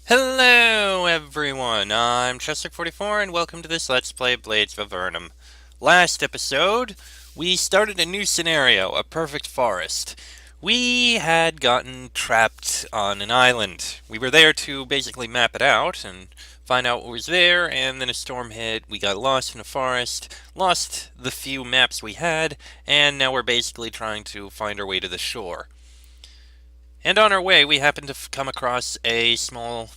Hello everyone, I'm Chester44 and welcome to this Let's Play Blades of Avernum. Last episode, we started a new scenario, a perfect forest. We had gotten trapped on an island. We were there to basically map it out and find out what was there, and then a storm hit, we got lost in a forest, lost the few maps we had, and now we're basically trying to find our way to the shore. And on our way, we happened to come across a small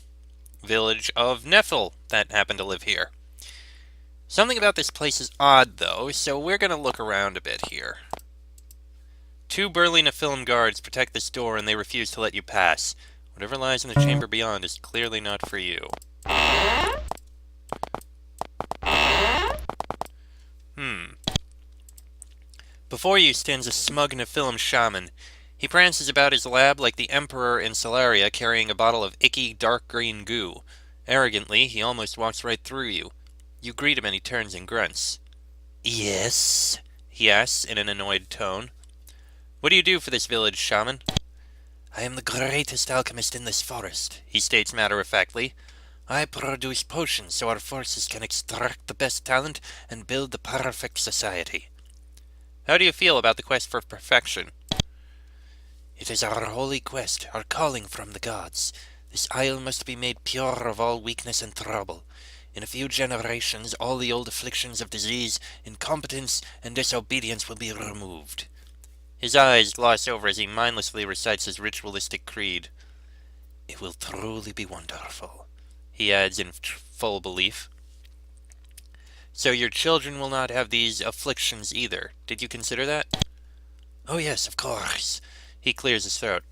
village of Nephil that happened to live here. Something about this place is odd, though, so we're going to look around a bit here. Two burly Nephilim guards protect this door, and they refuse to let you pass. Whatever lies in the chamber beyond is clearly not for you. Before you stands a smug Nephilim shaman. He prances about his lab like the Emperor in Salaria carrying a bottle of icky, dark green goo. Arrogantly, he almost walks right through you. You greet him and he turns and grunts. "Yes?" he asks in an annoyed tone. "What do you do for this village, shaman?" "I am the greatest alchemist in this forest," he states matter-of-factly. "I produce potions so our forces can extract the best talent and build the perfect society." "How do you feel about the quest for perfection?" "It is our holy quest, our calling from the gods. This isle must be made pure of all weakness and trouble. In a few generations, all the old afflictions of disease, incompetence, and disobedience will be removed." His eyes gloss over as he mindlessly recites his ritualistic creed. "It will truly be wonderful," he adds in full belief. "So your children will not have these afflictions either. Did you consider that?" "Oh yes, of course." He clears his throat.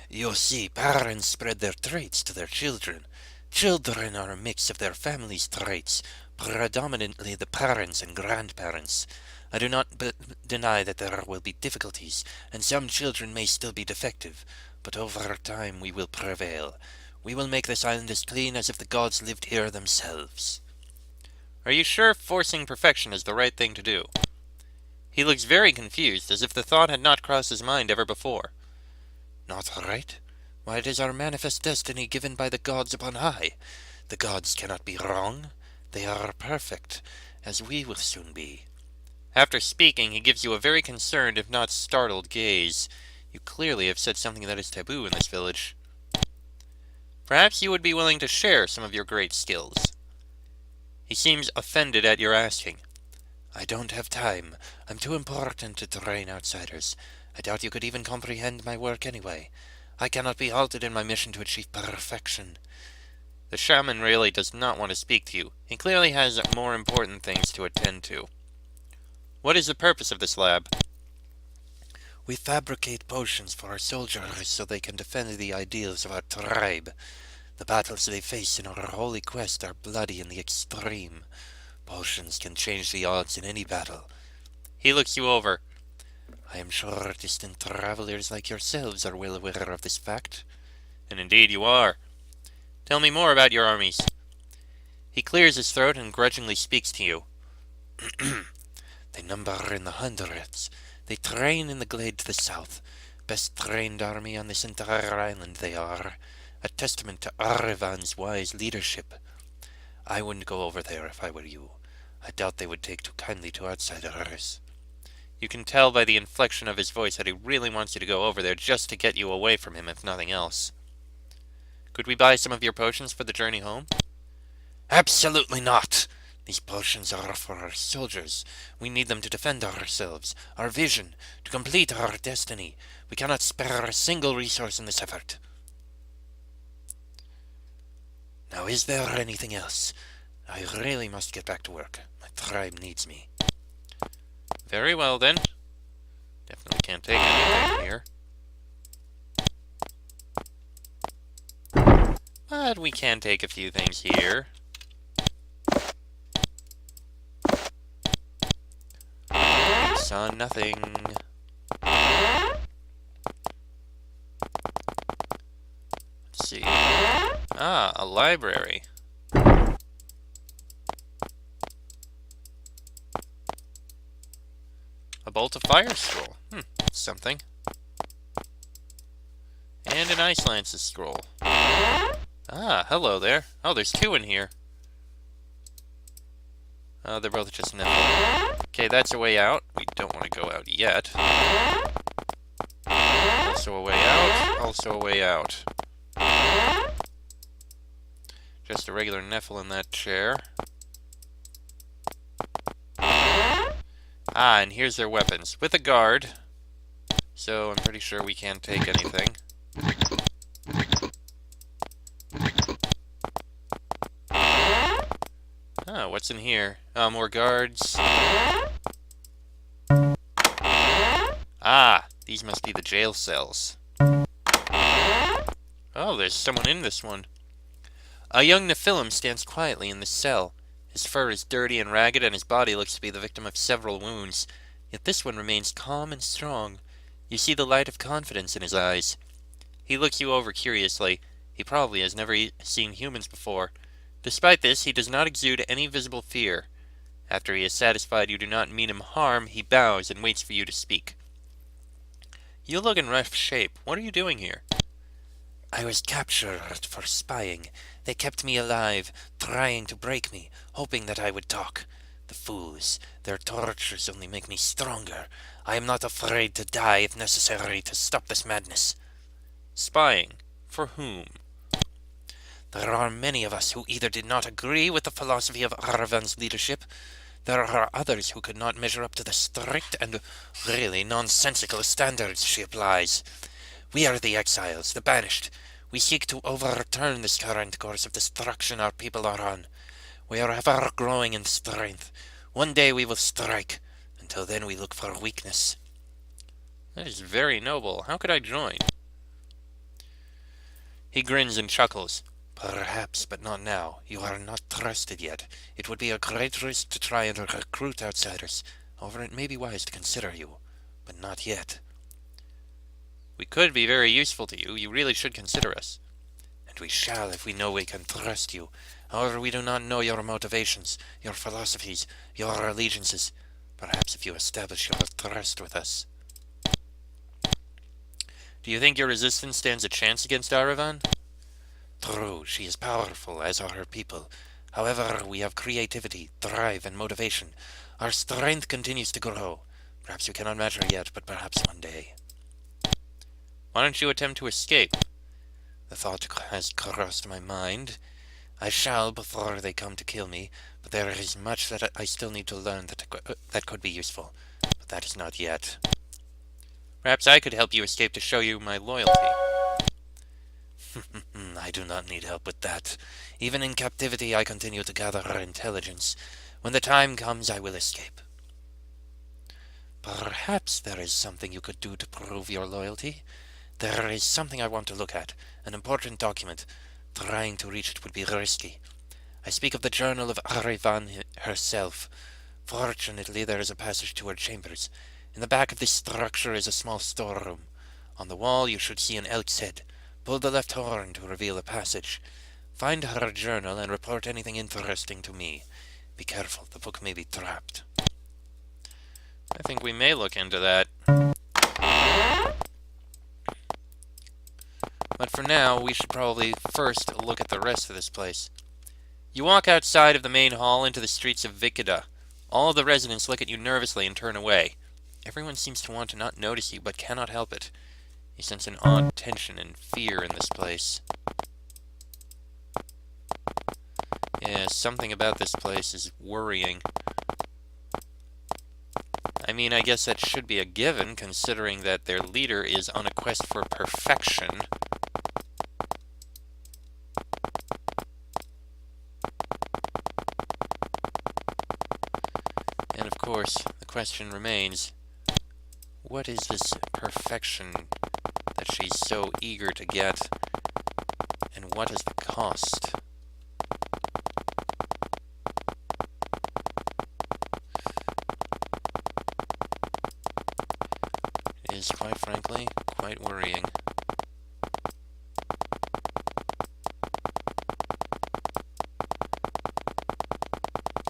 "You see, parents spread their traits to their children. Children are a mix of their family's traits, predominantly the parents and grandparents. I do not deny that there will be difficulties, and some children may still be defective, but over time we will prevail. We will make this island as clean as if the gods lived here themselves." "Are you sure forcing perfection is the right thing to do?" He looks very confused, as if the thought had not crossed his mind ever before. "Not right? Why, it is our manifest destiny given by the gods upon high. The gods cannot be wrong. They are perfect, as we will soon be." After speaking, he gives you a very concerned, if not startled, gaze. You clearly have said something that is taboo in this village. "Perhaps you would be willing to share some of your great skills." He seems offended at your asking. "I don't have time. I'm too important to train outsiders. I doubt you could even comprehend my work anyway. I cannot be halted in my mission to achieve perfection." The shaman really does not want to speak to you. He clearly has more important things to attend to. "What is the purpose of this lab?" "We fabricate potions for our soldiers so they can defend the ideals of our tribe. The battles they face in our holy quest are bloody in the extreme. Potions can change the odds in any battle." He looks you over. "I am sure distant travelers like yourselves are well aware of this fact." And indeed you are. "Tell me more about your armies." He clears his throat and grudgingly speaks to you. "They number in the hundreds. They train in the glade to the south. Best trained army on this entire island they are. A testament to Arvan's wise leadership. I wouldn't go over there if I were you. I doubt they would take too kindly to outsiders." You can tell by the inflection of his voice that he really wants you to go over there just to get you away from him, if nothing else. "Could we buy some of your potions for the journey home?" "Absolutely not! These potions are for our soldiers. We need them to defend ourselves, our vision, to complete our destiny. We cannot spare a single resource in this effort." "Now is there anything else? I really must get back to work. My tribe needs me." "Very well, then. Definitely can't take anything here. But we can take a few things here. I saw nothing. Let's see. Ah, a library. A bolt of fire scroll. Something. And an ice lance's scroll. Ah, hello there. Oh, there's two in here. Oh, they're both just Nephil. Okay, that's a way out. We don't want to go out yet. Also a way out. Also a way out. Just a regular Nephil in that chair. Ah, and here's their weapons. With a guard. So I'm pretty sure we can't take anything. Oh, what's in here? More guards. Ah, these must be the jail cells. Oh, there's someone in this one. A young Nephilim stands quietly in this cell. His fur is dirty and ragged, and his body looks to be the victim of several wounds. Yet this one remains calm and strong. You see the light of confidence in his eyes. He looks you over curiously. He probably has never seen humans before. Despite this, he does not exude any visible fear. After he is satisfied you do not mean him harm, he bows and waits for you to speak. You look in rough shape. What are you doing here? I was captured for spying. They kept me alive, trying to break me, hoping that I would talk. The fools. Their tortures only make me stronger. I am not afraid to die if necessary to stop this madness. Spying? For whom? There are many of us who either did not agree with the philosophy of Aravan's leadership. There are others who could not measure up to the strict and really nonsensical standards she applies. We are the exiles, the banished. We seek to overturn this current course of destruction our people are on. We are ever growing in strength. One day we will strike. Until then we look for weakness. That is very noble. How could I join? He grins and chuckles. Perhaps, but not now. You are not trusted yet. It would be a great risk to try and recruit outsiders. However, it may be wise to consider you. But not yet. We could be very useful to you. You really should consider us. And we shall if we know we can trust you. However, we do not know your motivations, your philosophies, your allegiances. Perhaps if you establish your trust with us. Do you think your resistance stands a chance against Aravan? True, she is powerful, as are her people. However, we have creativity, drive, and motivation. Our strength continues to grow. Perhaps we cannot match her yet, but perhaps one day. Why don't you attempt to escape? The thought has crossed my mind. I shall before they come to kill me, but there is much that I still need to learn that could be useful. But that is not yet. Perhaps I could help you escape to show you my loyalty. I do not need help with that. Even in captivity I continue to gather intelligence. When the time comes I will escape. Perhaps there is something you could do to prove your loyalty. There is something I want to look at, an important document. Trying to reach it would be risky. I speak of the journal of Aravan herself. Fortunately, there is a passage to her chambers. In the back of this structure is a small storeroom. On the wall you should see an elk's head. Pull the left horn to reveal a passage. Find her journal and report anything interesting to me. Be careful, the book may be trapped. I think we may look into that. But for now, we should probably first look at the rest of this place. You walk outside of the main hall into the streets of Vikida. All of the residents look at you nervously and turn away. Everyone seems to want to not notice you, but cannot help it. You sense an odd tension and fear in this place. Yeah, something about this place is worrying. I mean, I guess that should be a given, considering that their leader is on a quest for perfection. And of course, the question remains, what is this perfection that she's so eager to get, and what is the cost? It is, quite frankly, quite worrying.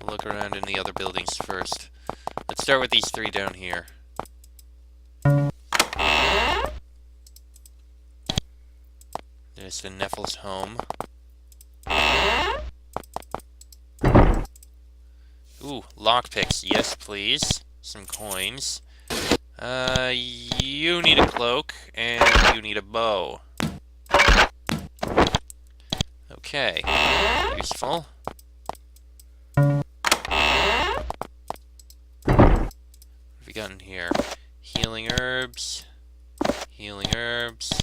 Look around in the other buildings first. Let's start with these three down here. There's the Nephil's home. Lockpicks, yes please. Some coins. You need a cloak, and you need a bow. Okay, useful. What have we got in here? Healing herbs. Healing herbs.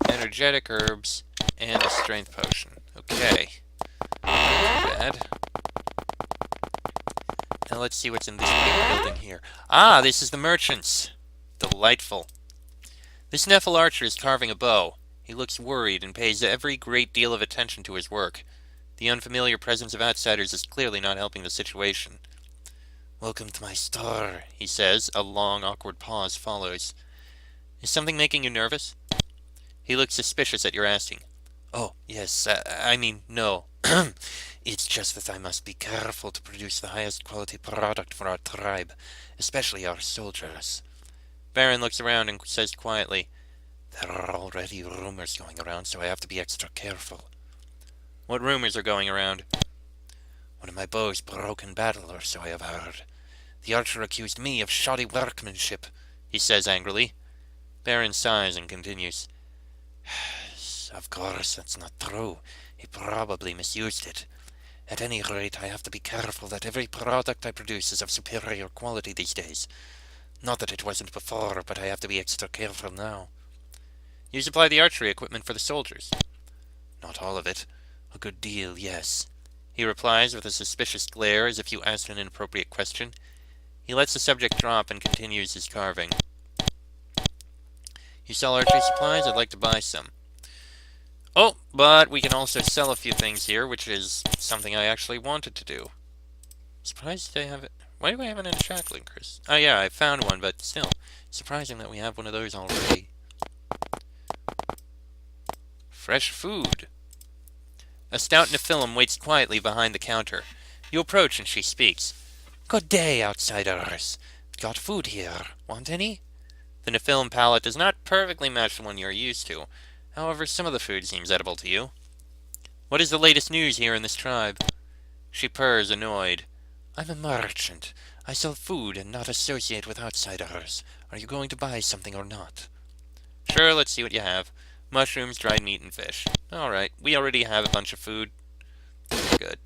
Energetic herbs. And a strength potion. Okay. Not too bad. Now let's see what's in this big building here. Ah, this is the merchant's. Delightful. This Nephil archer is carving a bow. He looks worried and pays every great deal of attention to his work. The unfamiliar presence of outsiders is clearly not helping the situation. "Welcome to my store," he says. A long, awkward pause follows. "Is something making you nervous?" He looks suspicious at your asking. "Oh, yes, I mean, no. It's just that I must be careful to produce the highest quality product for our tribe, especially our soldiers." Baron looks around and says quietly, "There are already rumors going around, so I have to be extra careful." "What rumors are going around?" "One of my bows broke in battle, or so I have heard. The archer accused me of shoddy workmanship," he says angrily. Baron sighs and continues, "Of course, that's not true. He probably misused it. At any rate, I have to be careful that every product I produce is of superior quality these days. Not that it wasn't before, but I have to be extra careful now." "You supply the archery equipment for the soldiers?" "Not all of it. A good deal, yes," he replies with a suspicious glare as if you asked an inappropriate question. He lets the subject drop and continues his carving. "You sell archery supplies? I'd like to buy some." "Oh, but we can also sell a few things here, which is something I actually wanted to do." Surprised they have it. Why do I have an enchantment, Chris? Oh yeah, I found one, but still. Surprising that we have one of those already. Fresh food. A stout Nephilim waits quietly behind the counter. You approach and she speaks. "Good day, outsiders. Got food here. Want any?" The Nephilim palate does not perfectly match the one you're used to. However, some of the food seems edible to you. "What is the latest news here in this tribe?" She purrs, annoyed. "I'm a merchant. I sell food and not associate with outsiders. Are you going to buy something or not?" "Sure, let's see what you have. Mushrooms, dried meat, and fish." "Alright, we already have a bunch of food." Good.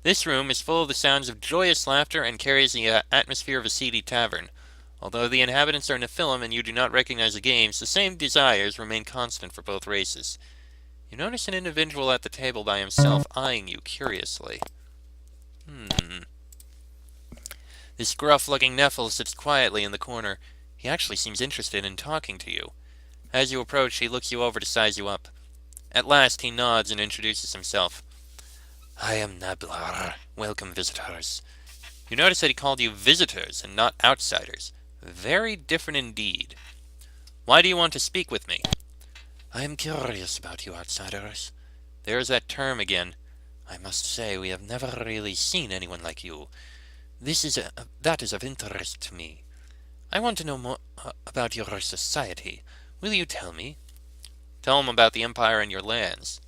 This room is full of the sounds of joyous laughter and carries the atmosphere of a seedy tavern. Although the inhabitants are Nephilim and you do not recognize the games, the same desires remain constant for both races. You notice an individual at the table by himself eyeing you curiously. This gruff-looking Nephil sits quietly in the corner. He actually seems interested in talking to you. As you approach, he looks you over to size you up. At last, he nods and introduces himself. "I am Nablar. Welcome, visitors." You notice that he called you visitors and not outsiders. Very different indeed. "Why do you want to speak with me?" "I am curious about you outsiders." There's that term again. "I must say we have never really seen anyone like you. That is of interest to me. I want to know more about your society. Will you tell me?" "Tell him about the Empire and your lands."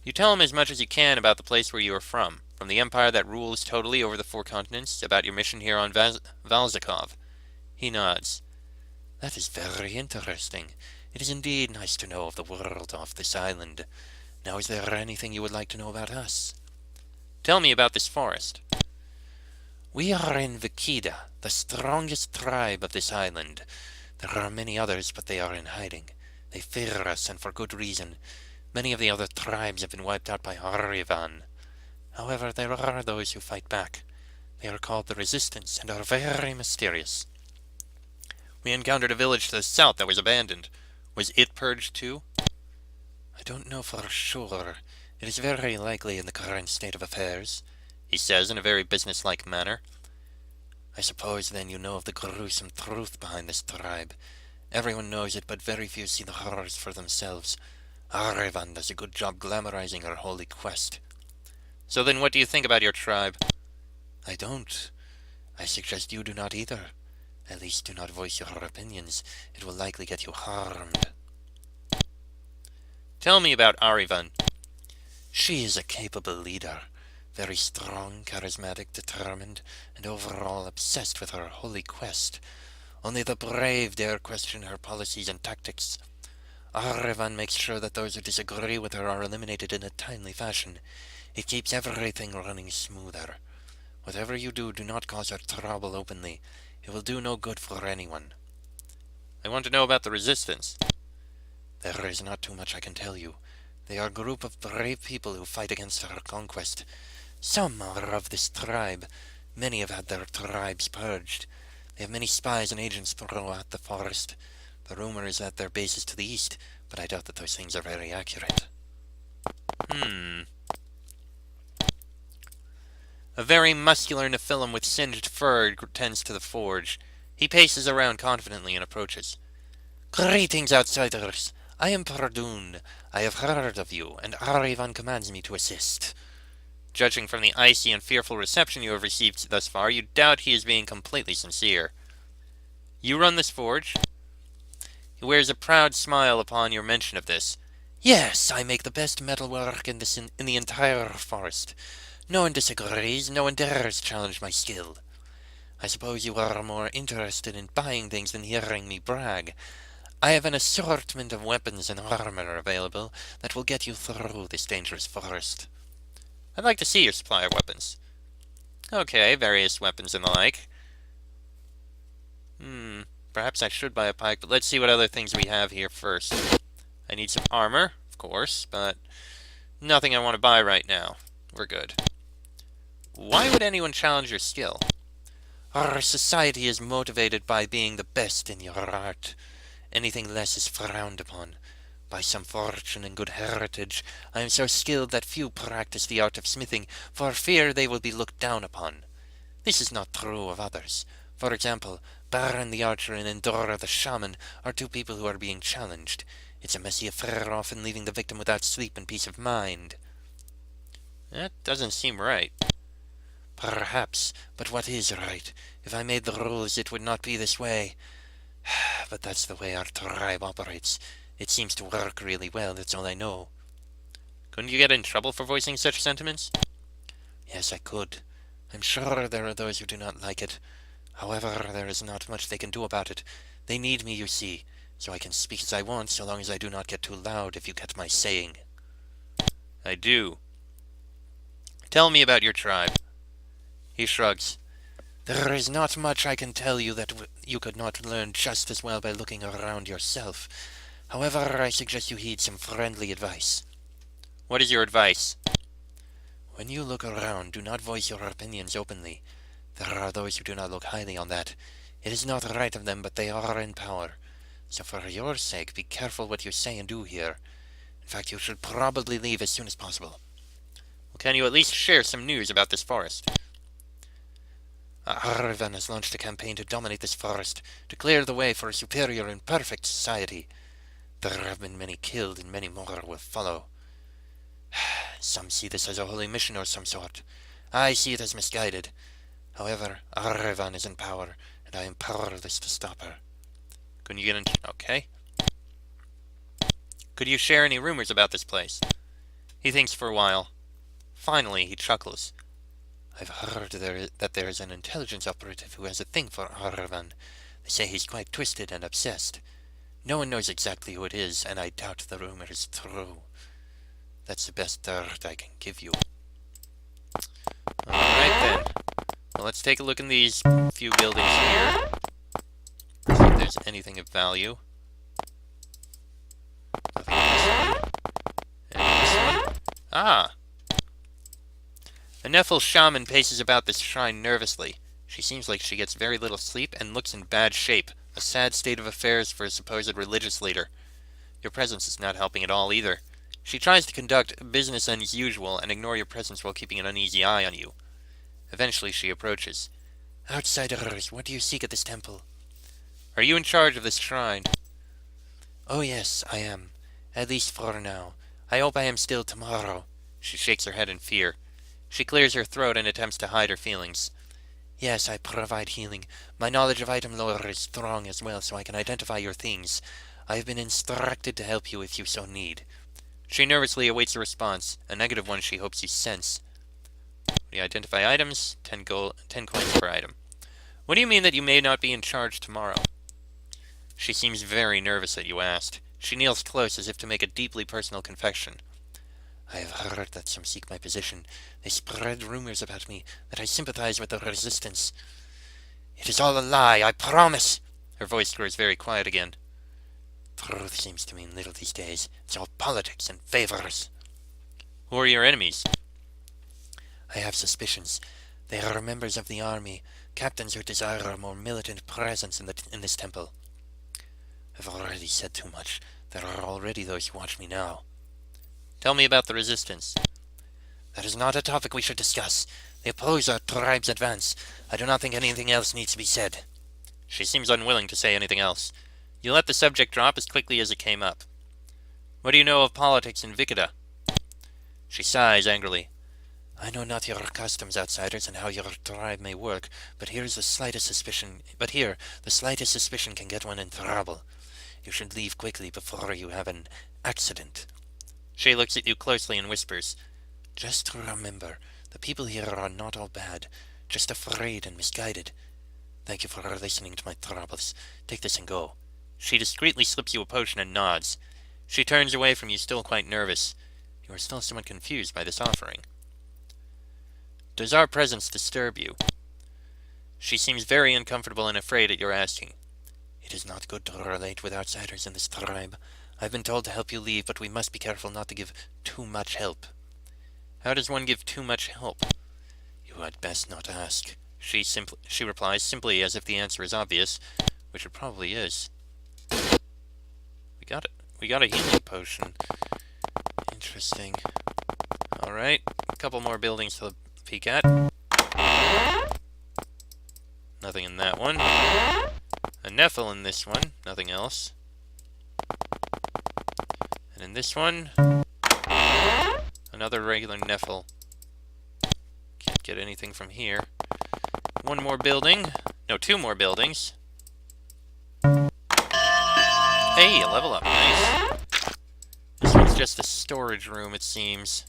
You tell him as much as you can about the place where you are from the Empire that rules totally over the 4 continents, about your mission here on Valzakov. He nods. "That is very interesting. It is indeed nice to know of the world off this island. Now, is there anything you would like to know about us?" "Tell me about this forest." "We are in Vikida, the strongest tribe of this island. There are many others, but they are in hiding. They fear us, and for good reason. Many of the other tribes have been wiped out by Arivan. However, there are those who fight back. They are called the Resistance, and are very mysterious. We encountered a village to the south that was abandoned. Was it purged too?" "I don't know for sure. It is very likely in the current state of affairs," he says in a very businesslike manner. "I suppose then you know of the gruesome truth behind this tribe. Everyone knows it, but very few see the horrors for themselves. Arivan does a good job glamorizing our holy quest." "So then what do you think about your tribe?" "I don't. I suggest you do not either. At least do not voice your opinions. It will likely get you harmed." "Tell me about Arivan." "She is a capable leader. Very strong, charismatic, determined, and overall obsessed with her holy quest. Only the brave dare question her policies and tactics. Arrevan makes sure that those who disagree with her are eliminated in a timely fashion. It keeps everything running smoother. Whatever you do, do not cause her trouble openly. It will do no good for anyone. I want to know about the resistance. There is not too much I can tell you. They are a group of brave people who fight against her conquest. Some are of this tribe. Many have had their tribes purged. They have many spies and agents throughout the forest. The rumor is that their base is to the east, but I doubt that those things are very accurate. A very muscular Nephilim with singed fur tends to the forge. He paces around confidently and approaches. Greetings, outsiders. I am Pardun. I have heard of you, and Arivan commands me to assist. Judging from the icy and fearful reception you have received thus far, you doubt he is being completely sincere. You run this forge? He wears a proud smile upon your mention of this. Yes, I make the best metalwork in the entire forest. No one disagrees, no one dares challenge my skill. I suppose you are more interested in buying things than hearing me brag. I have an assortment of weapons and armor available that will get you through this dangerous forest. I'd like to see your supply of weapons. Okay, various weapons and the like. Perhaps I should buy a pike, but let's see what other things we have here first. I need some armor, of course, but nothing I want to buy right now. We're good. Why would anyone challenge your skill? Our society is motivated by being the best in your art. Anything less is frowned upon. By some fortune and good heritage, I am so skilled that few practice the art of smithing, for fear they will be looked down upon. This is not true of others. For example, Baron the Archer and Endora the Shaman are two people who are being challenged. It's a messy affair, often leaving the victim without sleep and peace of mind. That doesn't seem right. Perhaps, but what is right? If I made the rules, it would not be this way. But that's the way our tribe operates. It seems to work really well, that's all I know. Couldn't you get in trouble for voicing such sentiments? Yes, I could. I'm sure there are those who do not like it. However, there is not much they can do about it. They need me, you see, so I can speak as I want, so long as I do not get too loud, if you get my saying. I do. Tell me about your tribe. He shrugs. There is not much I can tell you that you could not learn just as well by looking around yourself. However, I suggest you heed some friendly advice. What is your advice? When you look around, do not voice your opinions openly. There are those who do not look highly on that. It is not right of them, but they are in power. So for your sake, be careful what you say and do here. In fact, you should probably leave as soon as possible. Well, can you at least share some news about this forest? Arvan has launched a campaign to dominate this forest, to clear the way for a superior and perfect society. There have been many killed, and many more will follow. Some see this as a holy mission of some sort. I see it as misguided. However, Arvan is in power, and I am powerless to stop her. Couldn't you get in... Okay. Could you share any rumors about this place? He thinks for a while. Finally, he chuckles. I've heard that there is an intelligence operative who has a thing for Arvan. They say he's quite twisted and obsessed. No one knows exactly who it is, and I doubt the rumor is true. That's the best dirt I can give you. Alright then. Well, let's take a look in these few buildings here. See if there's anything of value. Nothing in this one. And this one. Ah! A Nephil shaman paces about this shrine nervously. She seems like she gets very little sleep and looks in bad shape. A sad state of affairs for a supposed religious leader. Your presence is not helping at all either. She tries to conduct business as usual and ignore your presence while keeping an uneasy eye on you. Eventually she approaches. Outsiders, what do you seek at this temple? Are you in charge of this shrine? Oh yes, I am. At least for now. I hope I am still tomorrow. She shakes her head in fear. She clears her throat and attempts to hide her feelings. Yes, I provide healing. My knowledge of item lore is strong as well, so I can identify your things. I have been instructed to help you if you so need. She nervously awaits a response, a negative one she hopes you sense. When you identify items, 10 gold, 10 coins per item. What do you mean that you may not be in charge tomorrow? She seems very nervous that you asked. She kneels close as if to make a deeply personal confession. I have heard that some seek my position. They spread rumors about me, that I sympathize with the resistance. It is all a lie, I promise! Her voice grows very quiet again. Truth seems to mean little these days. It's all politics and favors. Who are your enemies? I have suspicions. They are members of the army, captains who desire a more militant presence in this temple. I've already said too much. There are already those who watch me now. Tell me about the resistance. That is not a topic we should discuss. They oppose our tribe's advance. I do not think anything else needs to be said. She seems unwilling to say anything else. You let the subject drop as quickly as it came up. What do you know of politics in Vikida? She sighs angrily. I know not your customs, outsiders, and how your tribe may work, but here the slightest suspicion can get one in trouble. You should leave quickly before you have an accident. She looks at you closely and whispers, Just remember, the people here are not all bad, just afraid and misguided. Thank you for listening to my troubles. Take this and go. She discreetly slips you a potion and nods. She turns away from you, still quite nervous. You are still somewhat confused by this offering. Does our presence disturb you? She seems very uncomfortable and afraid at your asking. It is not good to relate with outsiders in this tribe. I've been told to help you leave, but we must be careful not to give too much help. How does one give too much help? You had best not ask. She replies simply as if the answer is obvious, which it probably is. We got it. We got a healing potion. Interesting. Alright, a couple more buildings to peek at. Nothing in that one. A Nephil in this one. Nothing else. And in this one, another regular Nephil. Can't get anything from here. One more building. No, two more buildings. Hey, a level up. Nice. This one's just a storage room, it seems.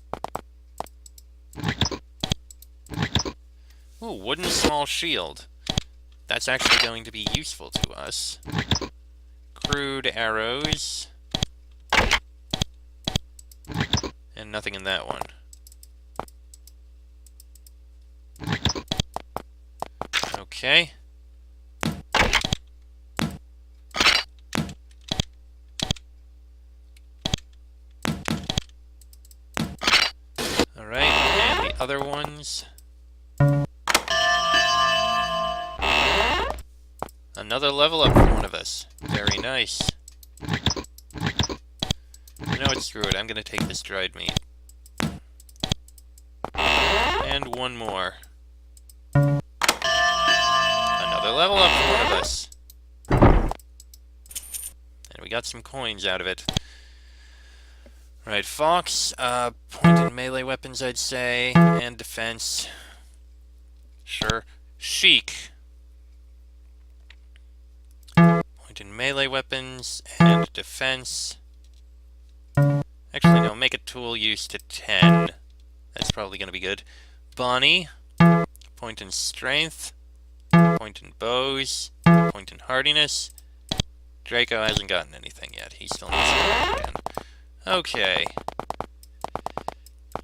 Ooh, wooden small shield. That's actually going to be useful to us. Crude arrows. And nothing in that one. Okay. Alright, and the other ones. Another level up for one of us. Very nice. You know what, screw it. I'm gonna take this dried meat. And one more. Another level up for one of us. And we got some coins out of it. Right, Fox, point and melee weapons, I'd say, and defense. Sure. Sheik. Point and melee weapons, and defense. Actually, no, make a tool use to 10. That's probably going to be good. Bonnie, point in strength, point in bows, point in hardiness. Draco hasn't gotten anything yet. He still needs to go again. Okay.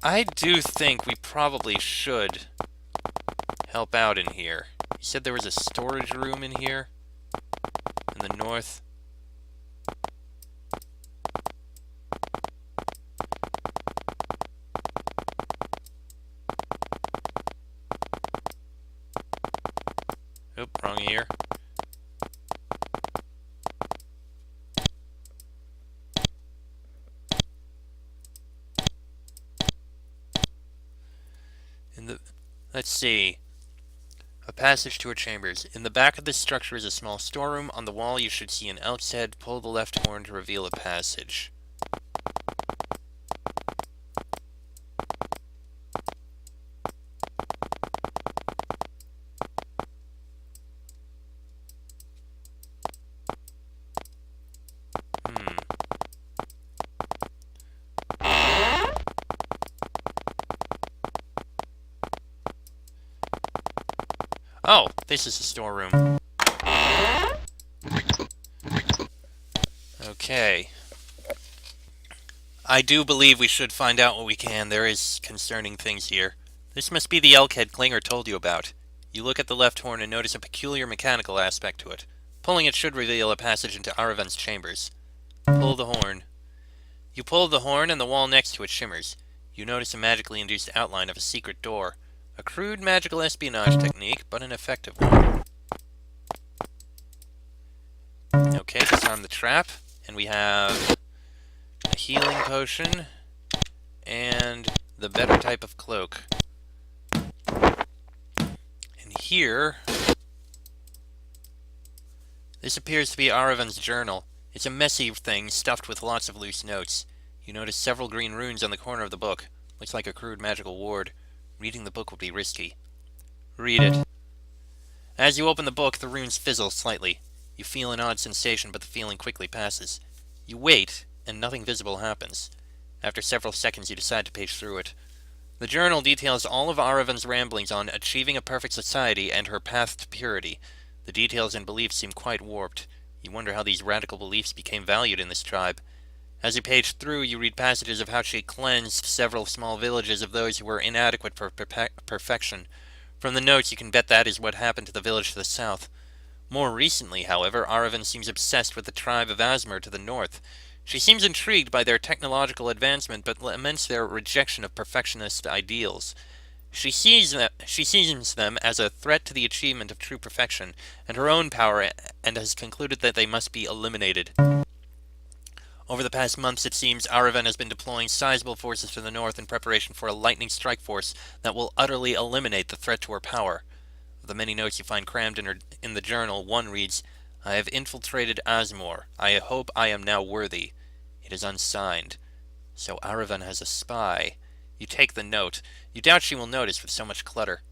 I do think we probably should help out in here. You said there was a storage room in here? In the north? Oop, wrong ear. Let's see. A passage to her chambers. In the back of this structure is a small storeroom. On the wall you should see an elk's head. Pull the left horn to reveal a passage. Oh, this is the storeroom. Okay. I do believe we should find out what we can. There is concerning things here. This must be the elk-head Klinger told you about. You look at the left horn and notice a peculiar mechanical aspect to it. Pulling it should reveal a passage into Araven's chambers. Pull the horn. You pull the horn and the wall next to it shimmers. You notice a magically induced outline of a secret door. A crude magical espionage technique, but an effective one. Okay, disarm the trap, and we have a healing potion and the better type of cloak. And here, this appears to be Araven's journal. It's a messy thing stuffed with lots of loose notes. You notice several green runes on the corner of the book. Looks like a crude magical ward. Reading the book would be risky. Read it. As you open the book, the runes fizzle slightly. You feel an odd sensation, but the feeling quickly passes. You wait, and nothing visible happens. After several seconds, you decide to page through it. The journal details all of Araven's ramblings on achieving a perfect society and her path to purity. The details and beliefs seem quite warped. You wonder how these radical beliefs became valued in this tribe. As you page through, you read passages of how she cleansed several small villages of those who were inadequate for perfection. From the notes, you can bet that is what happened to the village to the south. More recently, however, Araven seems obsessed with the tribe of Asmur to the north. She seems intrigued by their technological advancement, but laments their rejection of perfectionist ideals. She sees them as a threat to the achievement of true perfection and her own power, and has concluded that they must be eliminated. Over the past months, it seems, Araven has been deploying sizable forces to the north in preparation for a lightning strike force that will utterly eliminate the threat to her power. Of the many notes you find crammed in the journal, one reads, "I have infiltrated Asmor. I hope I am now worthy." It is unsigned. So Araven has a spy. You take the note. You doubt she will notice with so much clutter.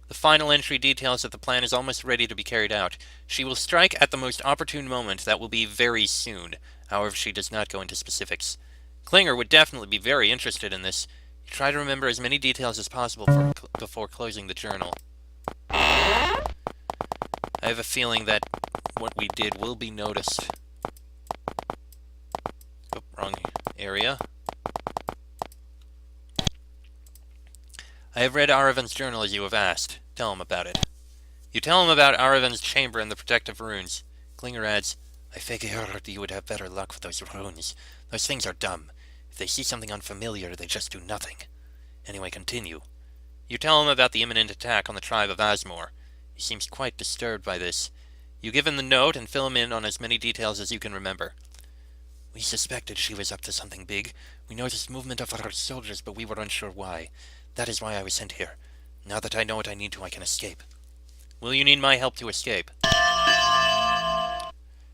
The final entry details that the plan is almost ready to be carried out. She will strike at the most opportune moment. That will be very soon. However, she does not go into specifics. Klinger would definitely be very interested in this. You try to remember as many details as possible before closing the journal. I have a feeling that what we did will be noticed. Oh, wrong area. I have read Araven's journal as you have asked. Tell him about it. You tell him about Araven's chamber and the protective runes. Klinger adds, "I figured you would have better luck with those runes. Those things are dumb. If they see something unfamiliar, they just do nothing. Anyway, continue." You tell him about the imminent attack on the tribe of Asmor. He seems quite disturbed by this. You give him the note and fill him in on as many details as you can remember. "We suspected she was up to something big. We noticed movement of our soldiers, but we were unsure why. That is why I was sent here. Now that I know what I need to, I can escape." "Will you need my help to escape?"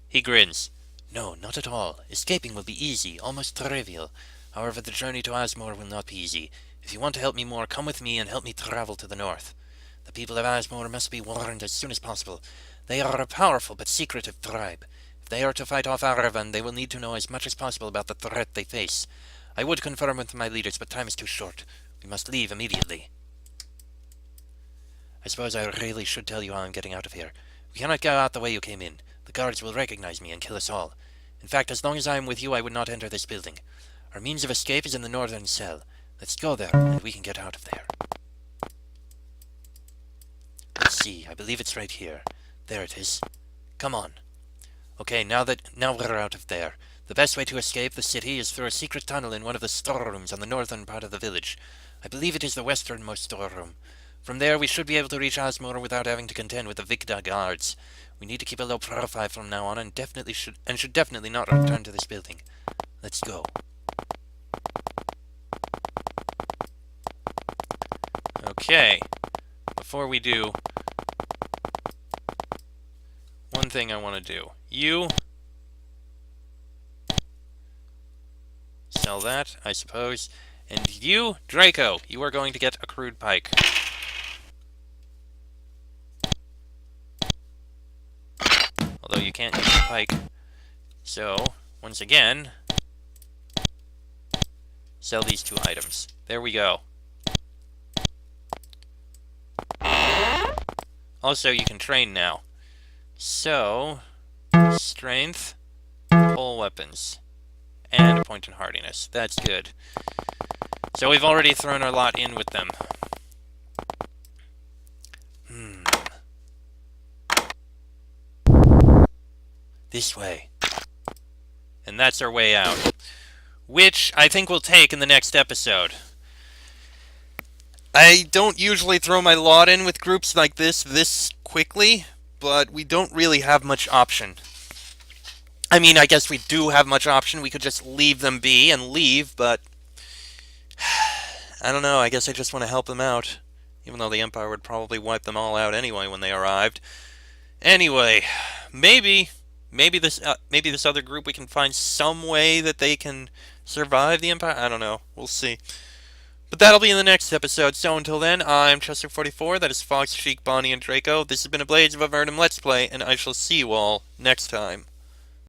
He grins. "No, not at all. Escaping will be easy, almost trivial. However, the journey to Asmor will not be easy. If you want to help me more, come with me and help me travel to the north. The people of Asmor must be warned as soon as possible. They are a powerful but secretive tribe. If they are to fight off Araven, they will need to know as much as possible about the threat they face. I would confirm with my leaders, but time is too short. We must leave immediately." "I suppose I really should tell you how I'm getting out of here. We cannot go out the way you came in. The guards will recognize me and kill us all. In fact, as long as I am with you, I would not enter this building. Our means of escape is in the northern cell. Let's go there, and we can get out of there." "Let's see, I believe it's right here. There it is. Come on." "Okay, now we're out of there. The best way to escape the city is through a secret tunnel in one of the storerooms on the northern part of the village. I believe it is the westernmost storeroom. From there, we should be able to reach Asmor without having to contend with the Vikida guards. We need to keep a low profile from now on, and should definitely not return to this building. Let's go." Okay. Before we do, one thing I want to do. You sell that, I suppose. And you, Draco, you are going to get a crude pike. Although you can't use the pike. So, once again, sell these two items. There we go. Also, you can train now. So, strength, pole weapons, and a point in hardiness. That's good. So we've already thrown our lot in with them. This way. And that's our way out. Which I think we'll take in the next episode. I don't usually throw my lot in with groups like this quickly, but we don't really have much option. I mean, I guess we do have much option. We could just leave them be and leave, but I don't know. I guess I just want to help them out. Even though the Empire would probably wipe them all out anyway when they arrived. Anyway, maybe this other group, we can find some way that they can survive the Empire. I don't know. We'll see. But that'll be in the next episode. So until then, I'm Chester44. That is Fox, Sheik, Bonnie, and Draco. This has been a Blades of Avernum Let's Play, and I shall see you all next time.